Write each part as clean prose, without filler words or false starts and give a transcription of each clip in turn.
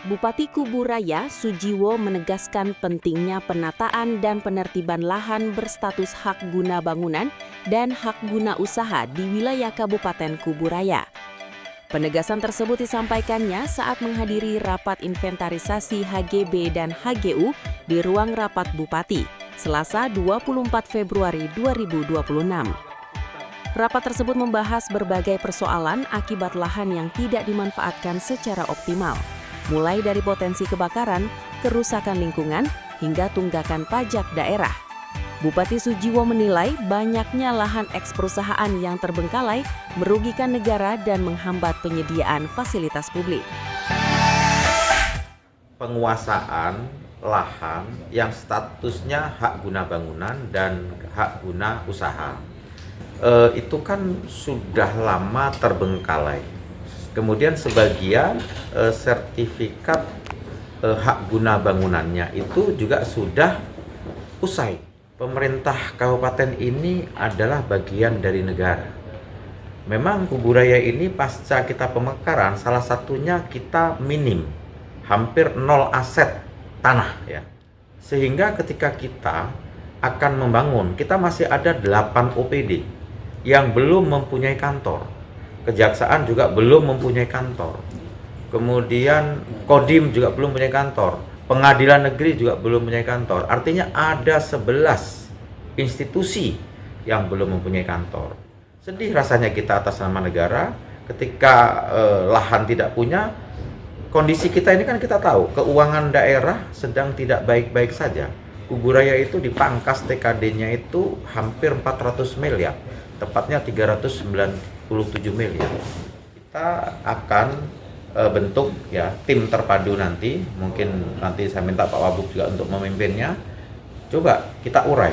Bupati Kuburaya, Sujiwo menegaskan pentingnya penataan dan penertiban lahan berstatus hak guna bangunan dan hak guna usaha di wilayah Kabupaten Kuburaya. Penegasan tersebut disampaikannya saat menghadiri rapat inventarisasi HGB dan HGU di ruang rapat Bupati, Selasa 24 Februari 2026. Rapat tersebut membahas berbagai persoalan akibat lahan yang tidak dimanfaatkan secara optimal, mulai dari potensi kebakaran, kerusakan lingkungan, hingga tunggakan pajak daerah. Bupati Sujiwo menilai banyaknya lahan eks perusahaan yang terbengkalai merugikan negara dan menghambat penyediaan fasilitas publik. Penguasaan lahan yang statusnya hak guna bangunan dan hak guna usaha itu kan sudah lama terbengkalai. Kemudian sebagian sertifikat hak guna bangunannya itu juga sudah usai. Pemerintah kabupaten ini adalah bagian dari negara. Memang Kuburaya ini pasca kita pemekaran, salah satunya kita minim, hampir nol aset tanah ya. Sehingga ketika kita akan membangun, kita masih ada 8 OPD yang belum mempunyai kantor. Kejaksaan juga belum mempunyai kantor. Kemudian Kodim juga belum mempunyai kantor. Pengadilan negeri juga belum mempunyai kantor. Artinya ada 11 institusi yang belum mempunyai kantor. Sedih rasanya kita atas nama negara ketika lahan tidak punya. Kondisi kita ini kan kita tahu, keuangan daerah sedang tidak baik-baik saja. Kuburaya itu dipangkas TKD-nya itu hampir 400 miliar. Tepatnya 397 miliar. Kita akan bentuk ya tim terpadu nanti, mungkin nanti saya minta Pak Wabub juga untuk memimpinnya. Coba kita urai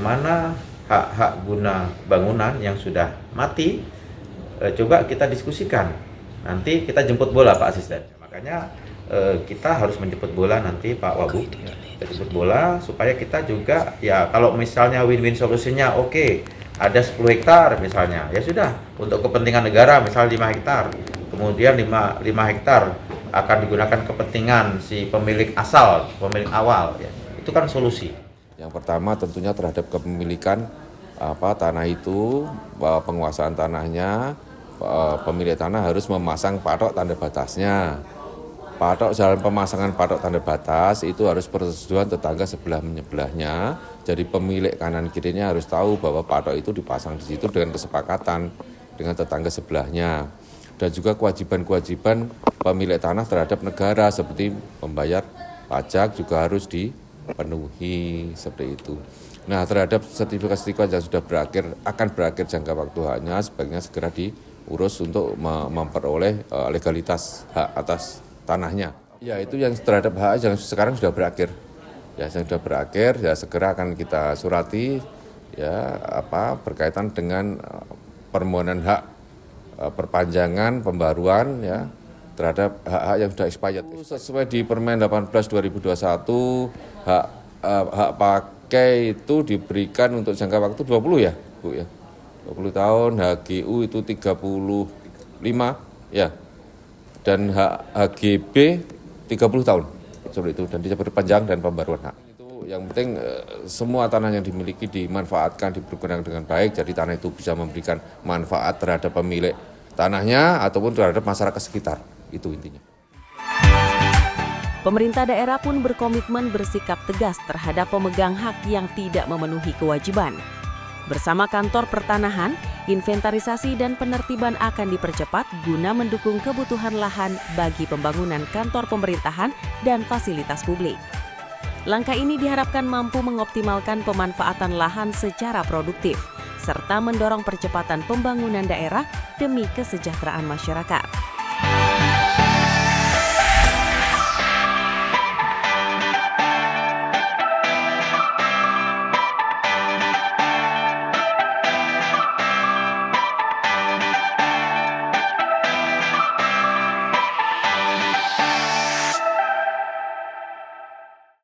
mana hak-hak guna bangunan yang sudah mati, coba kita diskusikan. Nanti kita jemput bola Pak Asisten. Makanya kita harus menjemput bola nanti Pak Wabub. Kita jemput bola supaya kita juga ya kalau misalnya win-win solusinya oke, ada 10 hektar misalnya, ya sudah untuk kepentingan negara misal 5 hektar. Kemudian 5 hektar akan digunakan kepentingan si pemilik asal, pemilik awal ya. Itu kan solusi. Yang pertama tentunya terhadap kepemilikan tanah itu, penguasaan tanahnya, pemilik tanah harus memasang patok tanda batasnya. Patok jalan pemasangan patok tanda batas itu harus persetujuan tetangga sebelah menyebelahnya. Jadi pemilik kanan kirinya harus tahu bahwa patok itu dipasang di situ dengan kesepakatan dengan tetangga sebelahnya. Dan juga kewajiban-kewajiban pemilik tanah terhadap negara seperti membayar pajak juga harus dipenuhi seperti itu. Nah, terhadap sertifikat-sertifikat yang sudah akan berakhir jangka waktu haknya sebaiknya segera diurus untuk memperoleh legalitas hak atas tanahnya. Ya, itu yang terhadap hak yang sekarang sudah berakhir. Ya, yang sudah berakhir ya segera akan kita surati ya berkaitan dengan permohonan hak perpanjangan pembaruan ya terhadap hak-hak yang sudah expired. Sesuai di Permen 18 2021 hak pakai itu diberikan untuk jangka waktu 20 ya, Bu ya. 20 tahun, HGU itu 35 ya. Dan HGB 30 tahun. Seperti itu dan bisa berpanjang dan pembaruan hak. Itu yang penting semua tanah yang dimiliki dimanfaatkan, dipergunakan dengan baik, jadi tanah itu bisa memberikan manfaat terhadap pemilik tanahnya ataupun terhadap masyarakat sekitar. Itu intinya. Pemerintah daerah pun berkomitmen bersikap tegas terhadap pemegang hak yang tidak memenuhi kewajiban. Bersama kantor pertanahan, inventarisasi dan penertiban akan dipercepat guna mendukung kebutuhan lahan bagi pembangunan kantor pemerintahan dan fasilitas publik. Langkah ini diharapkan mampu mengoptimalkan pemanfaatan lahan secara produktif, serta mendorong percepatan pembangunan daerah demi kesejahteraan masyarakat.